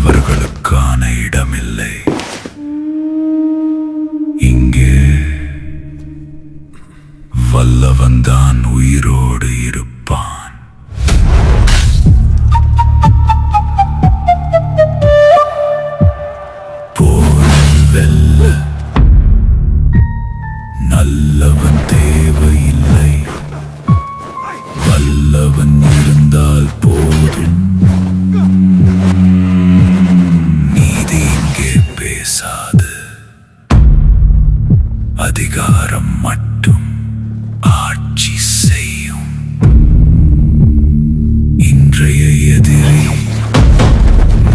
நல்லவர்களுக்கான இடமில்லை. இங்கே வல்லவன்தான் உயிரோடு இருப்பான். வெல்ல நல்லவன் தேவையில்லை, வல்லவன் இருந்தால் போதும். நீதி இங்கே பேசாது, அதிகாரம் மட்டும் ஆட்சி செய்யும். இன்றைய எதிரி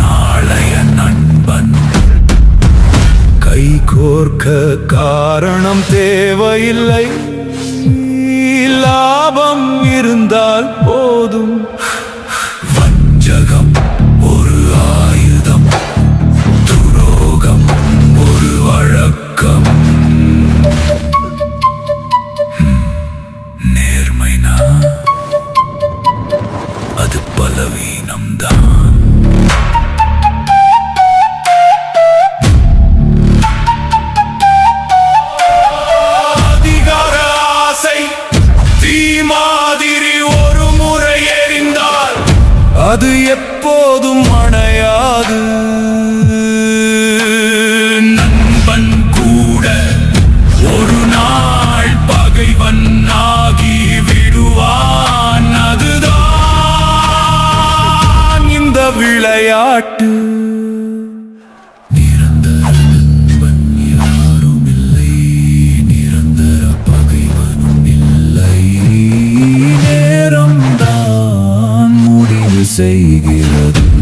நாளைய நண்பன். கை கோர்க்க காரணம் தேவையில்லை, லாபம் இருந்தால் போதும். வஞ்சகம் ஒரு ஆயுதம், துரோகம் ஒரு வழக்கம். நேர்மைனா அது பலவீனம்தான். மாதிரி ஒரு முறை எறிந்தால் அது எப்போதும் அணையாது. நண்பன் கூட ஒரு நாள் பகைவன் ஆகி விடுவான். அதுதான் இந்த விளையாட்டு. செய்கிறது.